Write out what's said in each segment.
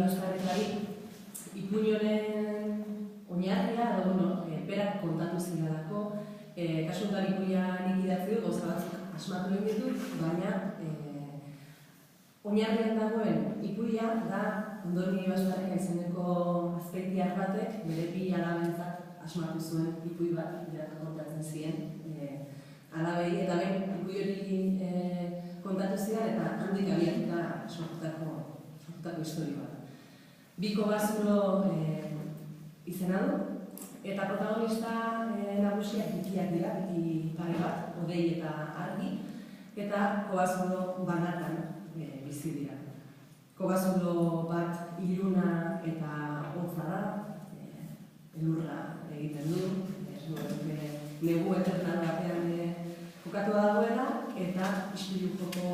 Baskarretari ipuin honen oinarria edo berak kontatu zirelako. Kasu honetan ipuina nik idatzi dut, gauza batzuk asmatu egin ditut, baina oinarrian dagoen ipuina da Andoni Baskarreka izeneko azpeitiar batek bere bi alabentzat asmatu zuen ipuin bat, berak kontatzen zien alabei, eta behin ipuin hori kontatu ziren eta handik abiatuta sortutako historia bat. Biko Bazulo izena du, eta protagonista nagusiak bikiak dira, biki pare bat, Odei eta Argi, eta Kobazulo banatan bizi dira. Kobazulo bat iluna eta hotza da, elurra egiten du, negu eternal batean kokatu dagoela, eta ispilukoko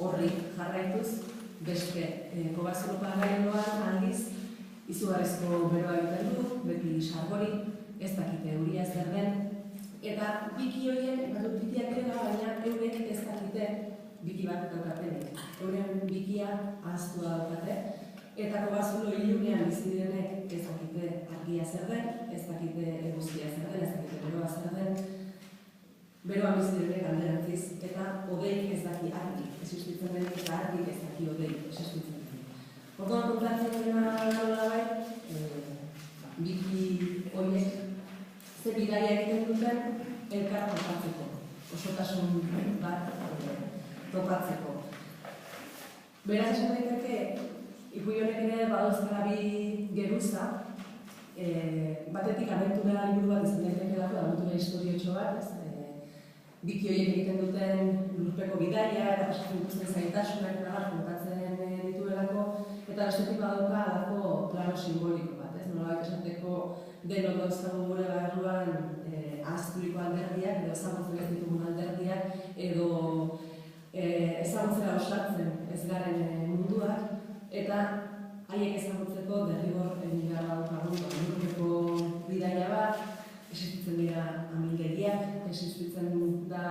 horri jarraituz, beste Kobazulo pagainoan aldiz izugarrizko beroa egiten du, beti sargori, ez dakite euria zer den, eta biki horiek, batut bikiak dira, baina eurek ez dakite biki bat daukatenek. Euren bikia ahaztua daukate, eta Kobazulo ilunean bizi direnek ez dakite argia zer den, ez dakite eguzkia zer den, ez dakite beroa zer den, beroa bizi direnek alderantziz, eta Odeik ez daki argi existitzen den, eta argi ez daki Odeik existitzen den. Orduan kontatzen dena nola bai, biki horiek ze bidaia egiten duten elkar topatzeko, osotasun bat topatzeko. Beraz esan daiteke, ipuin honek ere badauzkara bi geruza, batetik abentura liburu bat izan daitekelako, abentura historiotxo bat, biki horiek egiten duten lurpeko bidaia eta pasatzen dituzten zailtasunak eta kontatzen dituelako, eta bestetik badauka halako plano simboliko bat, nolabait esateko denok dauzkagu gure barruan ahazturiko alderdiak, edo ezagutzen ez ditugun alderdiak, edo ezagutzera osatzen ez garen munduak, eta haiek ezagutzeko derrigor egin daukagu lurpeko bidaia bat, existitzen dira amilderiak, existitzen da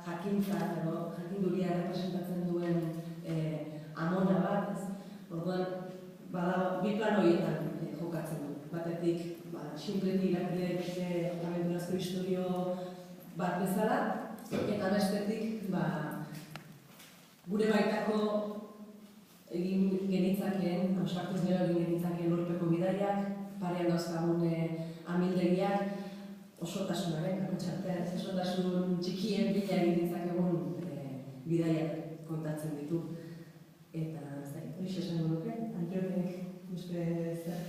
jakintza edo jakinduria representatzen duen amona bat. Orduan, bi plan horietan jokatzen du. Batetik, sinpleki irakurri daiteke abenturazko historio bat bezala, eta bestetik, gure baitako egin genitzakeen, ausartuz gero egin genitzakeen lurpeko bidaiak, parean dauzkagun amilderiak, osotasunaren, osotasun txikien bila egin ditzakegun bidaiak kontatzen ditu. Eta, hori esango nuke, Antionek, uste zer.